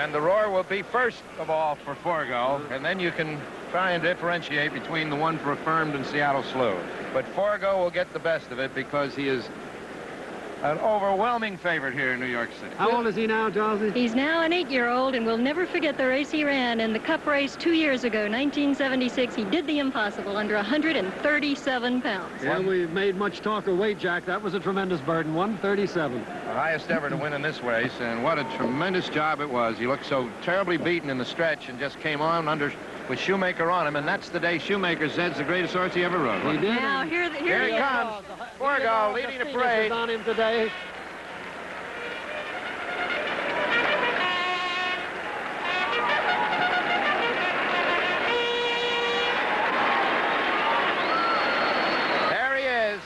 And the roar will be first of all for Forego, and then you can try and differentiate between the one for Affirmed and Seattle Slew. But Forego will get the best of it because he is an overwhelming favorite here in New York City. How old is he now, Josie? He's now an 8-year-old, and we'll never forget the race he ran in the Cup race 2 years ago, 1976. He did the impossible under 137 pounds. Yeah, we've made much talk of weight, Jack. That was a tremendous burden, 137. The highest ever to win in this race, and what a tremendous job it was. He looked so terribly beaten in the stretch and just came on under with Shoemaker on him, and that's the day Shoemaker said it's the greatest horse he ever rode. He did. Now, here he comes. Forego leading the parade. On him today. There he is,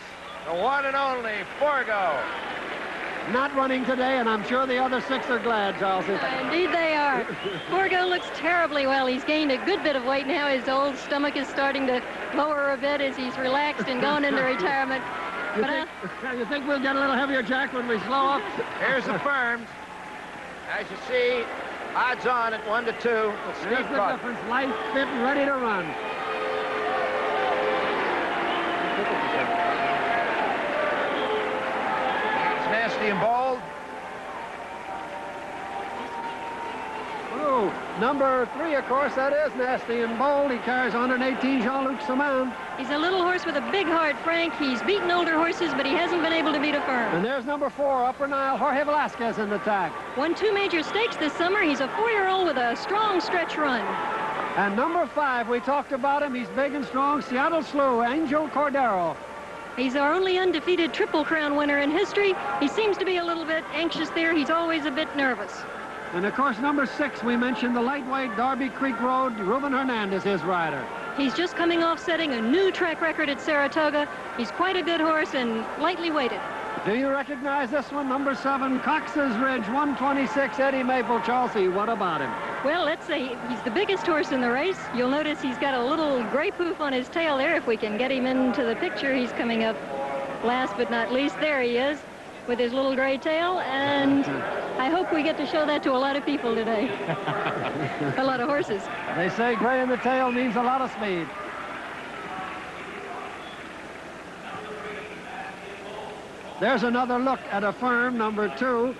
the one and only Forego. Not running today, and I'm sure the other 6 are glad, Chelsea. Indeed they are. Forego looks terribly well. He's gained a good bit of weight now. His old stomach is starting to lower a bit as he's relaxed and gone into retirement. You think we'll get a little heavier, Jack, when we slow up? Here's Affirmed. As you see, odds on at 1 to 2. There's the difference. Light, fit, and ready to run. Nasty and bold. Oh, number 3, of course, that is Nasty and Bold. He carries 118 Jean-Luc Saman. He's a little horse with a big heart, Frank. He's beaten older horses, but he hasn't been able to beat Affirmed. And there's number 4, Upper Nile, Jorge Velasquez in the tack. Won 2 major stakes this summer. He's a 4-year-old with a strong stretch run. And number 5, we talked about him. He's big and strong. Seattle Slew, Angel Cordero. He's our only undefeated Triple Crown winner in history. He seems to be a little bit anxious there. He's always a bit nervous. And, of course, number 6, we mentioned the lightweight Darby Creek Road, Ruben Hernandez, his rider. He's just coming off setting a new track record at Saratoga. He's quite a good horse and lightly weighted. Do you recognize this one? Number 7, Cox's Ridge, 126, Eddie Maple. Chelsea, what about him? Well, let's say he's the biggest horse in the race. You'll notice he's got a little gray poof on his tail there. If we can get him into the picture, he's coming up last but not least. There he is with his little gray tail, and I hope we get to show that to a lot of people today. A lot of horses. They say gray in the tail means a lot of speed. There's another look at Affirmed, number 2.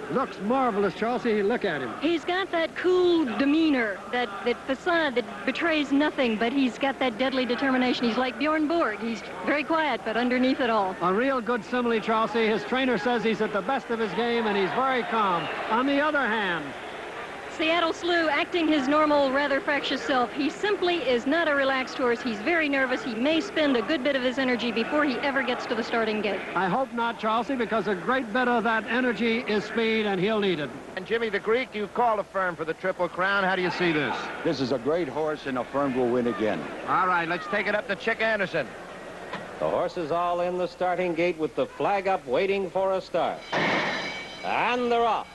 Looks marvelous, Chelsea. Look at him. He's got that cool demeanor, that facade that betrays nothing, but he's got that deadly determination. He's like Bjorn Borg. He's very quiet, but underneath it all. A real good simile, Chelsea. His trainer says he's at the best of his game, and he's very calm. On the other hand, Seattle Slew acting his normal, rather fractious self. He simply is not a relaxed horse. He's very nervous. He may spend a good bit of his energy before he ever gets to the starting gate. I hope not, Chelsea, because a great bit of that energy is speed, and he'll need it. And Jimmy the Greek, you've called Affirmed for the Triple Crown. How do you see this? This is a great horse, and Affirmed will win again. All right, let's take it up to Chick Anderson. The horses all in the starting gate with the flag up, waiting for a start. And they're off.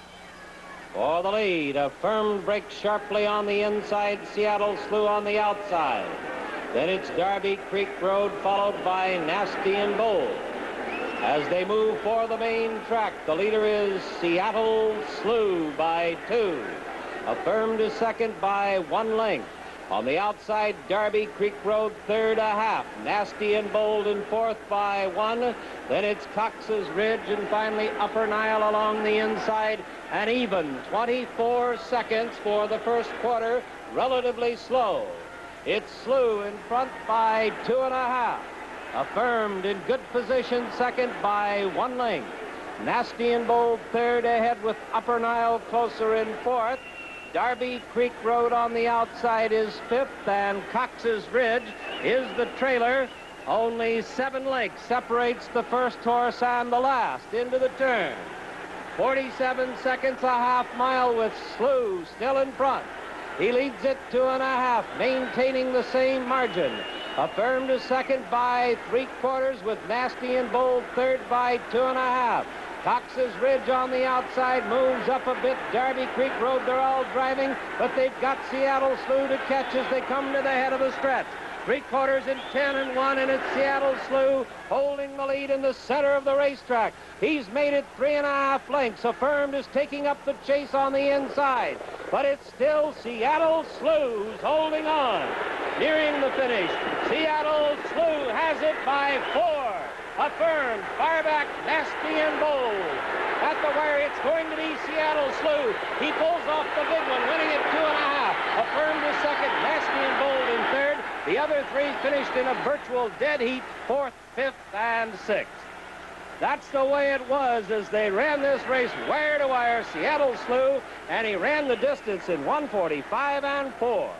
For the lead, Affirmed breaks sharply on the inside, Seattle Slew on the outside. Then it's Darby Creek Road, followed by Nasty and Bold. As they move for the main track, the leader is Seattle Slew by 2. Affirmed is second by 1 length. On the outside, Darby Creek Road, 3rd a half. Nasty and Bold in 4th by 1. Then it's Cox's Ridge, and finally Upper Nile along the inside. And even 24 seconds for the first quarter, relatively slow. It's Slew in front by 2.5. Affirmed in good position, second by 1 length. Nasty and Bold, 3rd ahead with Upper Nile closer in 4th. Darby Creek Road on the outside is 5th, and Cox's Ridge is the trailer. Only 7 lengths separates the first horse and the last into the turn. 47 seconds, a half mile with Slew still in front. He leads it 2.5, maintaining the same margin. Affirmed is second by 3/4 with Nasty and Bold 3rd by 2.5. Cox's Ridge on the outside moves up a bit. Darby Creek Road, they're all driving, but they've got Seattle Slew to catch as they come to the head of the stretch. 3/4 in 10-1, and it's Seattle Slew holding the lead in the center of the racetrack. He's made it 3.5 lengths. Affirmed is taking up the chase on the inside, but it's still Seattle Slew who's holding on. Nearing the finish, Seattle Slew has it by 4. Affirmed, far back, Nasty and Bold. At the wire, it's going to be Seattle Slew. He pulls off the big one, winning at 2.5. Affirmed is second, Nasty and Bold in third. The other three finished in a virtual dead heat, 4th, 5th, and 6th. That's the way it was as they ran this race wire to wire. Seattle Slew, and he ran the distance in 1:45 and 4.